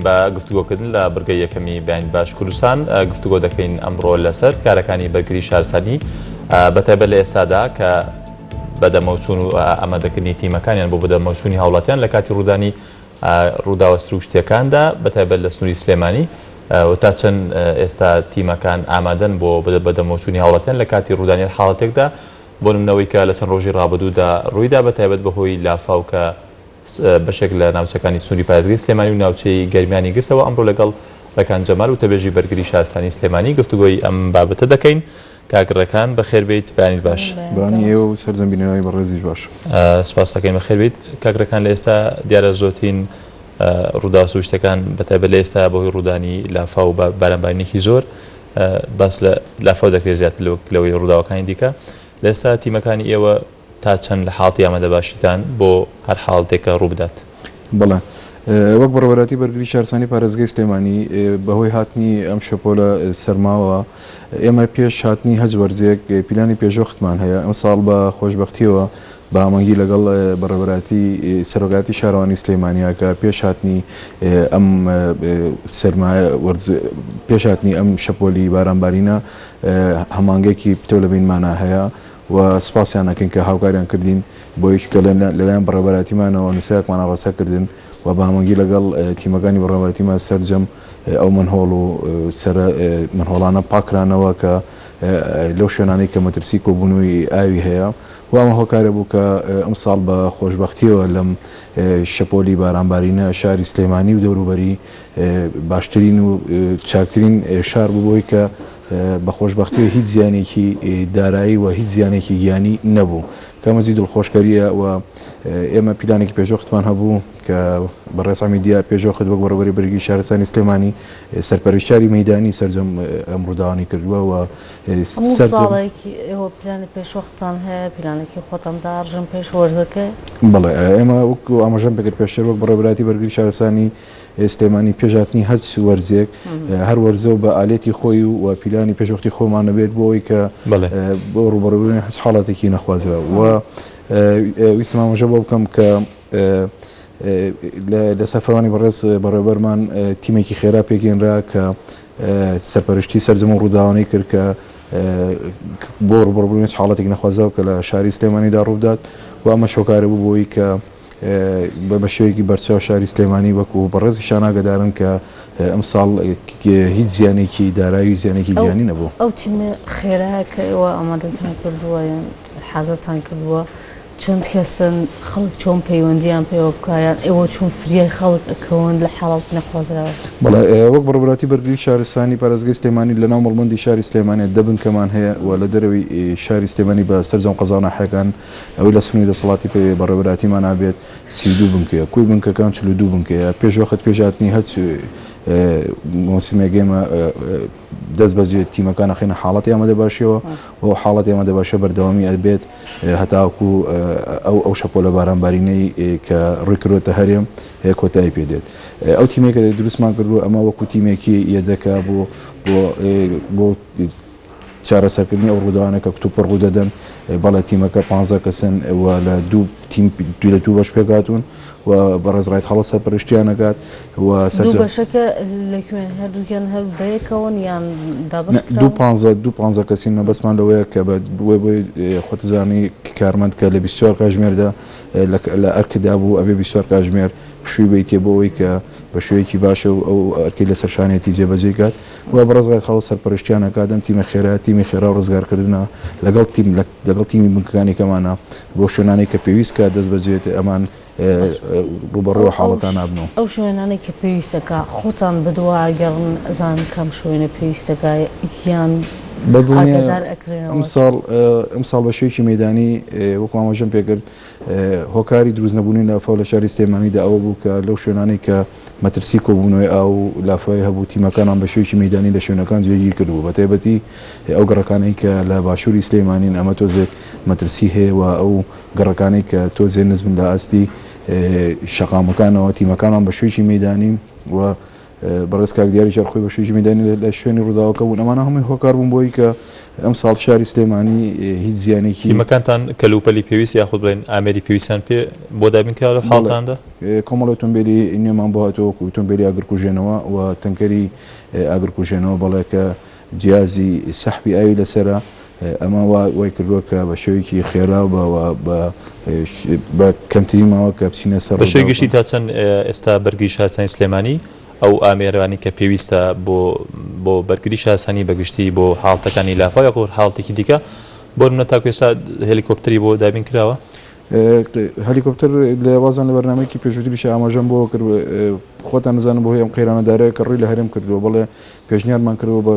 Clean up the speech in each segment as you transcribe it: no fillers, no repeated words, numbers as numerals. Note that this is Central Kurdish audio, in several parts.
بە گفتوگۆکردن لە بڕگەی یەکەمی بیانی باش کوردستان گفتوگۆ دەکەین ئەمڕۆ لەسەر کارەکانی بەرگری شارستانی بەتایبەت لە ئێستادا کە بەدەمەوچوون و ئامادەکردنی تیمەکانیان بۆ بەدەمەوچوونی هاوڵاتیان لە کاتی ڕوودانی ڕووداوەستر و شتەکاندا بەتایبەت لە سنووری سلێمانی و تا چەند ئێستا تیمەکان ئامادەن بۆ بەدەمەوچوونی هاوڵاتیان لە کاتی ڕوودانی حاڵەتێکدا بۆ نمونەوەی کە لە چەند ڕۆژی ڕابردوودا ڕوویدا بەتایبەت بەهۆی لافاو کە بەشێک لە ناوچەکانی سنووری پارێزگای سلێمانی و ناوچەی گەرمیانی گرتەوە ئەمڕۆ لەگەڵ ڕێکان جەمال و تەبێژی بەرگری شارستانی سلێمانی گفتوگۆی ئەم بابەتە دەکەین. کاگڕەکان بەخێربێت بیانیت باش. بانی ئێوە و سەرجەمبینەوەی بەڕێزیش باش. سپاس دەکەین بەخێربێت کاگڕەکان لە ئێستا دیارە زۆرترین ڕوودا و شتەکان بەتایبەت لە ئێستا بەهۆی ڕوودانی لافاو و بارانبارینێکی زۆر باس لە لافاو دەکرێت زیاتر لەوەی ڕووداوەکانی دیکە. لە ئێستا تیمەکانی ئێوە تا چەند لە حاڵەتی ئامادەباشیتان بۆ هەر حاڵەتێکە ڕوو بدات؟ بەڵێ وەک بەڕێوەبەتی بەرگری شارستانی پارێزگای سلێمانی بەهۆی هاتنی ئەم شەپۆلە سەرماوە ئێمە پێش هاتنی هەج وەرزێک پیلانی پێشوەختمان هەیە. ئەم ساڵ بە خۆشبەختیەوە بە ئامانگی لەگەڵ بەڕێوەبەتی سەرۆکاتی شارەوانی سلێمانیا کە پێش هاتنی ئەم سەرمایە پێش هاتنی ئەم شەپۆلی بارانبارینە هەمانگێکی پتە لە بینمانە هەیە و سپاسیان نەکەین کە هاوکاریان کردین بۆیش کە لەلایەن بەڕێوەبەتیمانەوە نووسەیەکمانە ڕەسە کردن و بە هەمانگی لەگەڵ تیمەکانی بەڕێوەبەتیمان سەرجەم ئەو منهۆڵ و منهۆڵانە پاکرانەوە کە لەو شوێنانەی کە مەترسی کۆبوونەوەی ئاوی هەیە و ئەمە هۆکارە بوو کە ئەم ساڵ بە خۆشبەختیەوە لەم شەپۆلی بارانبارینە شاری سلێمانی و دەوروبەری باشترین و چاکترین شار بوو بۆی کە بە خۆشبەختیەوە هیچ زیانێکی دارایی و هیچ زیانێکی گیانی نەبوو کە مەزی دڵخۆشکاریە و ئێمە پیلانێکی پێشوەختمان هەبوو کە بە ڕێسامی دیار پێشوەخت وەک بەڕێوەبەری بەرگری شارستانی سلێمانی سەرپەرشتیاری مەیدانی سەرجەم ئەم ڕووداوانی کردووە و ساڵێکی ئێوە پلانی پێشوەختان هەیە پلانێکی خۆتان داڕژن پێش وەرزەکە؟ بەڵێ ئێمە وەکو ئاماژەم پێکرد پێشتر وەک بەڕێوەبەتی بەرگری شارستانی سلێمانی پێشهاتنی هەج وەرزێک هەر وەرزە و بە ئالێتی خۆی و پیلانی پێشوەختی خۆمان نەبێت بۆەوەی کە بۆ ڕوبەڕووبوونی هەج حاڵەتێکی نەخوازرا و ویستم ئاماژە بۆ بکەم کە لە سەرفەوانی بەڕێز بەڕێوەبەرمان تیمێکی خێرا پێگەێنرا کە سەرپەرشتی سەرجەم و ڕووداوانەی کرد کە بۆ ڕوبەڕووبوونی حاڵەتێکی نەخوازراوە کە لە شاری سلێمانیدا ڕوودات و ئەمە شۆکارە بوو بۆی کە بە شێوەیەکی بەرچاو شاری سلێمانی وەکو بەڕێزی شاناگەدارن کە ئەم ساڵ هیچ زیانێکی دارایی زیانێکی گیانی نەبوو. ئەو تیمە خێرایە کە ئێوە ئامادەتان کردووە یان حەزتان کردووە چەند کەسن خەڵک چۆن پەیوەندیان پێوە بکایان ئێوە چۆن فریای خەڵک ئەکەون لە حاڵەت نەخوازراوە؟ بەڵێ وەک بەڕێوەبەتی بەرگری شارستانی پارێزگای سلێمانی لە ناو مەڵبەندی شاری سلێمانی دەبنکەمان هەیە و لە دەرەوەی شاری سلێمانی بە سەرجەم قەزانەحەکان ئەوەی لە سنووری دەسەڵاتی بەڕێوەبەتیمان نابێت 32 بنکەیە کوی بنکەکان 42 بنکەیە پێشوەخت پێشهاتنی هەچ مۆسیمێگەمە دەست بەجێ تیمەکان نەخێنە حاڵەتی ئامادەباشیەوە و حاڵەتی ئامادەباشیە بەردەوامی ئەبێت هەتاکو ئەو شەپۆلە بارانبارینەی کە ڕێکردوێتە هەرێم کۆتایی پێدێت. ئەو تیمێکە دروستمان کردووە ئەمە وەکو تیمێکی یەدەکە بۆ چارەسەرکردنی ئەو ڕووداوانە کە تووپە ڕوو دەدەن بەڵێ تیمەکە 15 کەسن و لە دوو بەش پێکاتون و بەڕێزڕای خەڵە سەرپەرشتیانەکات و دوو بەشەکە لەکوێن هەردووکیان هەر بەیەکەون یان دوو 15 کەسین مەبەستمان لەوەیە کە بۆی خۆتزانی کارمەند کە لە 24 کاتژمێردا لە ئەرکدا بوو ئەبێ 24 کاتژمێر شووی بیتێ بۆەوەی کە بە شوەیەکی باشە و ئەو ئەرکی لە سەرشانێتی جێبەجێ کات و بەڕێزڕای خەڵە سەرپەرشتیانەکاتن تیمە خێرا تیمی خێرا و ڕزگارکردنە لەگەڵ تیمی بنکەکانی کەمانە بۆ شوێنانی کە پێویست کات دەست بەجێت ئەمان ڕوبەڕوە حاڵەتان نابنەوە. ئەو شوێنانەی کە پێویستەکە خۆتان بدووە گەڕن ئەزان کەم شوێنە پێویستەکە یان ئەم ساڵ بە شوێکی مەیدانی وەکو ئاماژەم پێکرد هۆکاری دروست نەبوونی لافاو لە شاری سلێمانیدا ئەوە بوو کە لەو شوێنانەی کە مەترسی کۆبوونەوەی ئاو لافای هەبوو تیمەکانان بە شوێکی مەیدانی لە شوێنەکان جێگیر کردبوو بە تایبەتی ئەو گەڕەکانەی کە لە باشووری سلێمانین ئەمە تۆزێک مەترسی هەیە و ئەو گەڕەکانەی کە تۆزێ نزمن لە ئاستی شەقامەکانەوە تیمەکانان بە شوێکی مەیدانی و بەڕێز کاک دیاریجار خۆی بە شوێژی میدانی لە شوێنی ڕووداوەکە بوون ئەمانە هەمووی هۆکار بوون بۆی کە ئەم ساڵ شاری سلێمانی هیچ زیانێکی تیمەکانتان کەلوپەلی پێویست یاخود بڵێن ئامێری پێویستیان پێ بۆ دابینکراوە لە حاڵتاندا کۆمەڵ ئۆتۆمبیلی نوێمان بۆ هاتەوە ئۆتۆمبیلی ئاگرکوژێنەوە و تەنکەری ئاگرکوژێنەوە بەڵێ کە جیازی سەحبی ئاوی لەسرە ئەمە وای کردووە کە بە شێوەیەکی خێرا بە کەمترین ماوە کە بچینە سەر بە شێوەی گشتی تا چەند ئێستا بەرگری شارستانی سلێمانی ئەو ئامێرانی کە پێویستە بۆ بەرگری شارستانی بەگشتی بۆ حاڵتەکانی لافا یاخۆ حاڵتێکی دیکە بۆ منە تاکو ئێستا هێلیکۆپتەری بۆ دابین کراوە هەلیکۆپتەر لە وازان لە بەرنامەیەکی پێشووتریش ئاماژەم بۆ کرد خۆتان نزانم بۆ ئەم قەیرانەدارەیە کە ڕووی لە هەرێم کردووە بەڵێ پێشنیارمان کردەوە بە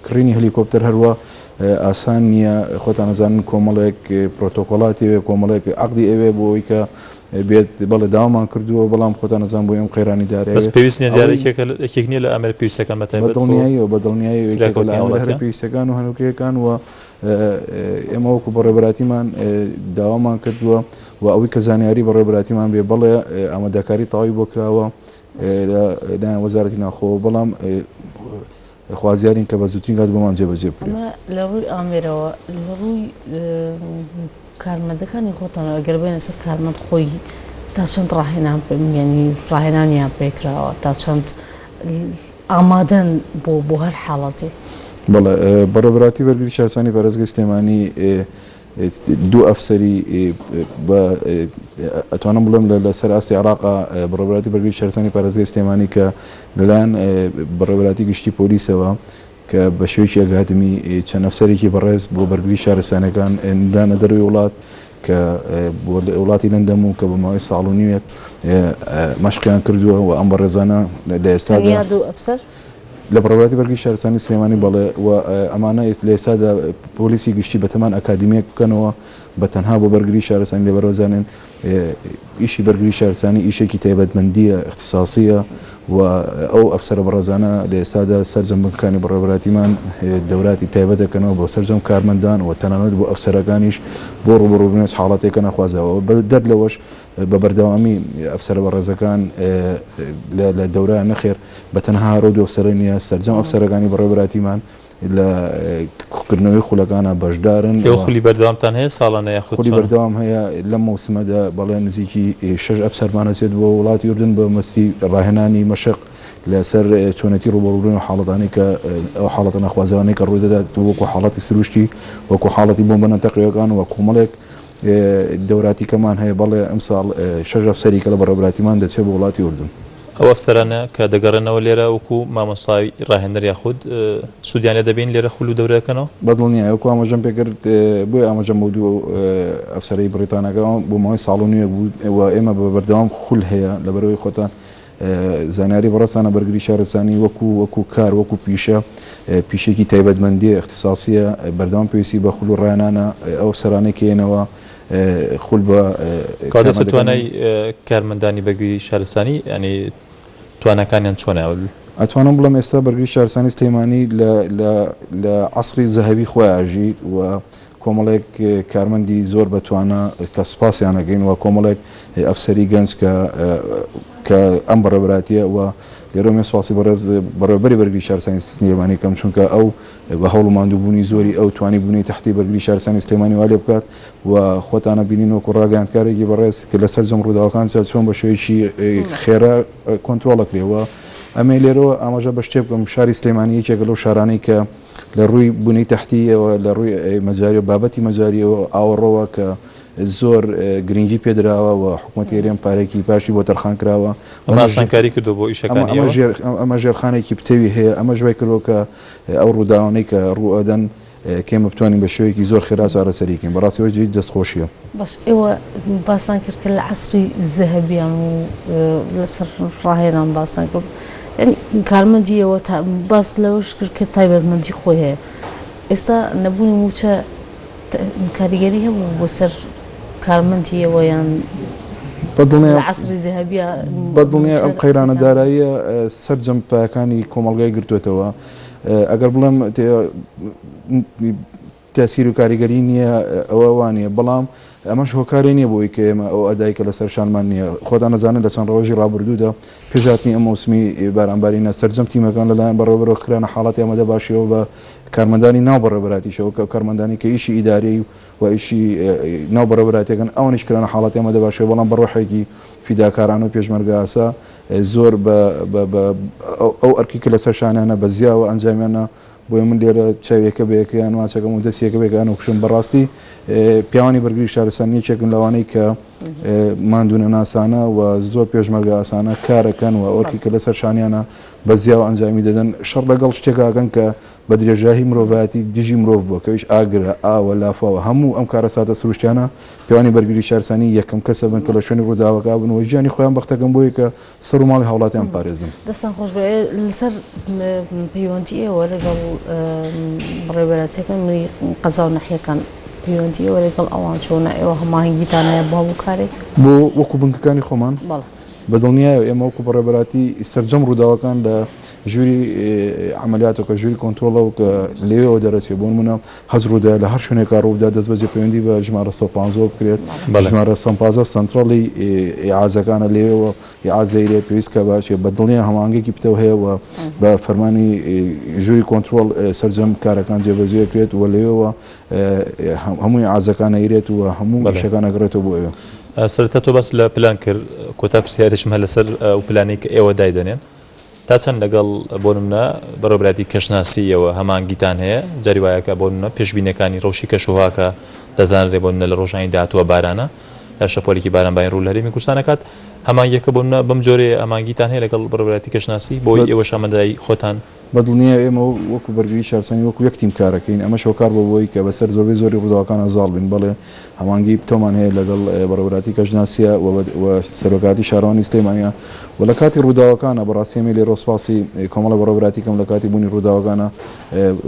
کڕینی هەلیکۆپتەر هەروە ئاسان نییە خۆتان نزانن کۆمەڵێک پرۆتۆکۆڵاتی وێ کۆمەڵێک عەقدی ئەوێ بۆ ئەوەی کە بێت بەڵێ داوامان کردووە بەڵام خۆتان نزان بۆ ئێم قەیرانی دارەیە بەس پێویست نیە دیارێکێک نییە لە ئامێرە پێویستەکان بەتایبەت بەدڵنیایی هەرە پێویستەکان و هەنووکەکان و ئێمە وەکو بەڕێبەراتیمان داوامان کردووە و ئەوەی کە زانیاری بەڕێبەراتیمان بێ بەڵێ ئامادەکاری تەواوی بۆ کراوە لە وەزارەتی ناوخۆوە بەڵام خوازیارین کە بە زووترین کات بۆمان جێبەجێ بکرێت لە ڕووی ئامێرەوە لە ڕووی کارمەندەکانی خۆتان ئەگەر بێنە سەر کارمەند خۆی تا چەند ڕاهێنان ینی ڕاهێنانیان پێکراوە تا چەند ئامادەن بۆ هەر حاڵەتی بەڵێ بەڕێبەراتی بەرگری شارستانی پارێزگای سلێمانی دوو ئەفسەری ئەتوانم بڵێم لەسەر ئاستی عێراقا بەڕێبەراتی بەرگری شارستانی پارێزگای سلێمانی کە لەلایەن بەڕێبەراتی گشتی پۆلیسەوە کە بە شێوەیەکی ئەگاتمی چەند ئەفسەرێکی بەڕێز بۆ بەرگری شارستانەکان نرانە دەروی وڵات کە بۆ وڵاتی لەندەم و کە بە ماوەی ساڵ و نیوێک مەشقیان کردووە و ئەم بەڕێزانە لە ئێستادا دوو ئەفسەر لە بەڕێبەراتی بەرگری شارستانی سلێمانی بەڵێ و ئەمانە لە ئێستادا پۆلیسی گشتی بەتەمان ئەکادمیەک بکەنەوە بە تەنها بۆ بەرگری شارستانی لێبەرۆزانن ئیشی بەرگری شارستانی ئیشێکی تایبەتمەندیە اختصاسیە و ئەو ئەفسەرە بەڕێزانە لە ئێستادا سەرجەمەکانی بەڕێبەراتیمان دەوراتی تایبەت دەکەنەوە بۆ سەرجەم کارمەندان و تەنانەت بۆ ئەفسەرەکانیش بۆ ڕوبەڕووبوونەوەی حاڵەتێکە نەخوازەوە بەدەر لەوەش بە بەردەوامی ئەفسەرە بەڕێزەکان لە دەورە نەخێر بە تەنها ڕۆ دو ئەفسەرە نیە سەرجەم ئەفسەرەکانی بەڕێبەراتیمان لە کردنەوەی خولەکانە بەشدارن خولی بەردەوامتان هەیە ساڵانە یاخود خولی بەردەوام هەیە لەم مەوسمەدا بەڵێ نزیکی 6 ئەفسەرمانەچێت بۆ وڵاتی ئوردن بە مەستی ڕاهێنانی مەشق لەسەر چۆنەتی ڕوبەڕووبوون و حاڵەتانی کە ئەو حاڵەتە نەخوازەوانەی کە ڕووی دەدات وەکو حاڵەتی سروشتی وەکو حاڵەتی بۆمبە نەتەقیەکان و کۆمەڵێک دەوراتی کەمان هەیە بەڵێ ئەم ساڵ 6 ئەفسەری کە لە بەڕێبەراتیمان دەچێت بۆ وڵاتی ئوردن ئەو ئەفسەرانە کە دەگەڕێنەوە لێرە وەکو مامۆستای ڕاهێنەر یاخود سوودیانە دەبین لێرە خول و دەورەکەنەوە بەدڵنیە وەکو ئاماژەم پێکرد بۆی ئاماژەم بۆ دوو ئەفسەرەی بریتانەکەەوە بۆ ماوەی ساڵ و نیوە بوو ئێمە بە بەردەوام خول هەیە لەبەرەوەی خۆتان زانیاری بەڕێستانە بەرگری شارستانی وەکو کار وەکو پیشێکی تایبەتمەندی اختصاسیە بەردەوام پێویستی بە خول و ڕایانانە ئەو سەرانەی کێنەوە خول بە کادەس توانای کارمەندانی بەرگری شارستانی ینی توانەکانیان چۆنە ئەتوانم بڵم ئێستا بەرگری شارستانی سلێمانی لە عەسری زەهەبی خۆیاژی و کۆمەڵێک کارمەندی زۆر بەتوانە کە سپاسیان ئەگەین و کۆمەڵێک ئەفسەری گەنج کە ئەم بەڕێبەراتیە و لێرەوە سپاسی بەڕێوەبەری بەرگری شارستانی سلێمانی کەم چونکە ئەو بە هەوڵ و ماندووبوونی زۆری ئەو توانی بوونی تحتی بەرگری شارستانی سلێمانی وا لێ بکات و خۆتانە بینین وەکو ڕاگەیاندکارێکی بەڕێز کە لەسەر جەم ڕووداوەکان چۆن بە شێوەیەکی خێرا کۆنتترۆڵەکرێەوە ئەمە لێرەوە ئاماژە بە شتێ بکەم شاری سلێمانی یەکێکە لەو شارانەی کە لە ڕووی بوونی تحتیەوە لە ڕووی مەجاری و بابەتی مەجاریەوە ئاوەڕەوە کە زۆر گرنگی پێدراوە و حکوومەتی هێرێم پارێکی پاشی بۆ تەرخان کراوە ئەماسانکاری کردو بۆ ئیشەکانی ئەمە ژێرخانێکی پتەوی هەیە ئەمە ژوای کردەوە کە ئەو ڕووداوانەی کە ڕوئەدەن کێمە بتوانین بە شێوەیەکی زۆر خێرا چارەسەریکەین بەڕاستیەوە دەستخۆشیە باش ئێوە باسان کرد کە لە عەسری زەهەبیان و لەسەر ڕاهێنان باسان کرد کارمەندیەوە باس لەوەش کرد کە تایبەتمەندی خۆی هەیە ئێستا نەبوونی موچە کاریگەری هەبوو بۆ سەر کارمەندیەوە یان عەسری زەهەبیە بەدڵنیە ئەم قەیرانە داراییە سەرجەم پایەکانی کۆمەڵگای گرتوێتەوە ئەگەر بڵێم تاثیر و کاریگەری نییە ئەوە وانە بەڵام ئەمەش هۆکاری نییە بۆی کە ئێمە ئەو ئەدایکە لەسەر شانمان نییە خۆتان نەزانن لە چەند ڕۆژی ڕابردوودا پێشاتنی ئەم موسمی بارانبارینە سەرجەم تیمەکان لەلایەن بەڕێوەبەرەوە خرانە حاڵاتی ئەمەدە باشیەوە بە کارمەندانی ناو بەڕێوەبەراتیشەوە کە کارمەندانی کە ئیشی ئیداری و ئیشی ناو بەڕێوەبەراتیەکەن ئەوانیش کرانە حاڵاتی ئەمەدە باشیەوە بەڵام بەڕۆحێکی فیداکارانە و پێشمەرگە ئاسا زۆر ئەو ئەرکی کە لەسەر شانیانە بە زیاوە ئەنجامیانە بۆی من لێرە چاوێکە بەیەکیان ماچەکەم و دەستیەکە بێکیان و کوشم بەڕاستی پیاوانی بەرگری شارستانی یەکێکن لەوانەی کە ماندوونە ناسانە و زۆر پێشمەرگە ئاسانە کارەکەن و ئەوەرکی کە لەسەر شانیانە بە زیاوە ئەنجامی دەدەن شەڕ لەگەڵ شتێکاکەن کە بە درێژایی مرۆڤەتی دژی مرۆڤ بووە کەویش ئاگرە ئاوە لافاوە هەموو ئەم کارە ساتە سروشتیانە پیاوانی بەرگری شارستانی یەکەم کەسە بن کە لە شوێنی ڕووداوەکە بن و ژیانی خۆیان بەختەکەم بۆیە کە سەر و ماڵی هاوڵاتیان پارێزن دەستان خۆش بێ لەسەر پەیوەندی ئێوە لەگەڵ بەڕێوەبەراتیەکان قەزا و نەحیەکان پەیوەندی ئێوە لەگەڵ ئەوان چۆنە ئێوە هەماهنگگیتانەیە بۆ هەموو کارێک بۆ وەکو بنکەکانی خۆمان بەڵێ بەدڵنیایە ئێمە وەکو بەڕێبەراتی سەرجەم ڕووداوەکان لە ژووری عملیاتەکە ژووری کۆنتترۆڵە و کە لێوەوە دەرەچێت بۆ منە حەزڕوودا لە هەر شوێنێکا ڕوودا دەست بەجێ پەیوەندی بە ژمارە 150 بکرێت ژمارە 150 سنترۆڵی عازەکانە لێوەوە عازەیرێ پێویستکە باشێ بەدڵنیە هەمانگێکی پتەوە هەیەەوە بە فەرمانی ژووری کۆنتترۆل سەرجەم کارەکان جێبەجێکرێت و لێوەوە هەمووی عازەکانە ئیرێت و هەموو شەکان ئەگرێتەوە بۆ ئێوە سەرەتا تۆ بەس لە پلان کرد کۆتا پرسیارێکم هە لەسەر ئەو پلانی کە ئێوە دایدەنێن تا چەند لەگەڵ بۆ نمونە بەڕێوەبەراتی کەشناسیەوە هەمانگیتان هەیە جاری وایەکە بۆ نمونە پێشبینەکانی ڕەوشی کەشوهاکە دەزانرێ بۆ نمونە لە ڕۆژانی داهاتووە بارانە یا شەپۆلێکی بارانباین ڕوو لە هەرێمی کوردستان ئەکات هەمانگیەکە بۆ نمونە بەم جۆرێ ئەمانگیتان هەیە لەگەڵ بەڕێوەبەراتی کەشناسی بۆی ئێوەش ئامادەی خۆتان بەدڵنیە ئێمە وەکو بەرگری شارستانی وەکو یەک تیم کارەکەین ئەمە شۆکار بۆ بۆی کە بەسەر زۆربەی زۆری ڕووداوەکانە زاڵ بین بەڵێ هەمانگی تۆمان هەیە لەگەڵ بەڕێوەبەراتی کەژناسیە و سەرۆکاتی شارەوانی سلێمانیە و لە کاتی ڕووداوەکانە بەڕاستیەمە لێ ڕۆسپاسی کۆمەڵە بەڕێوەبەراتی کەم لە کاتی بوونی ڕووداوەکانە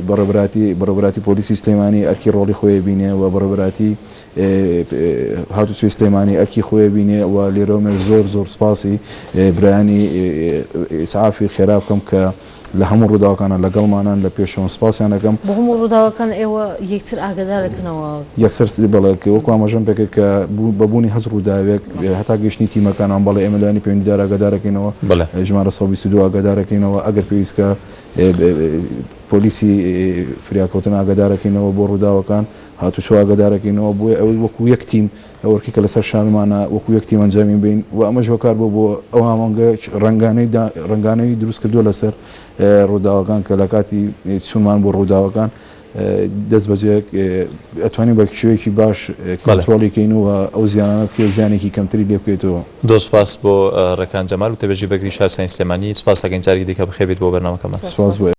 بەڕێوەبەراتی پۆلیسی سلێمانی ئەرکی ڕۆڵی خۆی بینێ و بەڕێوەبەراتی هاتوچۆی سلێمانی ئەرکی خۆی بینێ و لێرەوە زۆر سپاسی برایانی ئیسعافی خێرا بکەم کە لە هەموو ڕووداوەکانە لەگەڵمانان لە پێشەوە سپاسیانەکەم بۆ هەموو ڕووداوەکان ئێوە یەکتر ئاگادارەکەنەوە یەکسەر بەڵێ وەکو ئاماژەم پێکرد کە بەبوونی هەز ڕووداوێک هەتا گەشتنی تیمەکانان بەڵێ ئێمە لایانی پەیوەندیدار ئاگادارەکەینەوە ژمارە 122 ئاگادارەکەینەوە ئەگەر پێویستکە پۆلیسی فریاکەوتن ئاگادارەکەینەوە بۆ ڕووداوەکان هاتوچۆ ئاگادارەکەینەوە بۆی ئەوەی وەکو یەک تیم ئەوەرکی کە لەسەر شانمانە وەکو یەک تیم ئەنجامی بین و ئەمەش هۆکار بۆ ئەو هەمانگە ڕنگانەی دروست کردووە لەسەر ڕووداوەکان کە لە کاتی چونمان بۆ ڕووداوەکان دەست بەجێک ئەتوانین بە شێوەیەکی باش کۆنتترۆڵیکەین و ئەو زیانانە بکە زیانێکی کەمتری لێ بکەیتەوە دۆ سپاس بۆ ڕێکان جەمال و تەبێژی بەرگری شارستانی سلێمانی سپاس ئەگەین جارێکی دیکە بخێبێت بۆ بەرنامەکەمان سپاس بۆ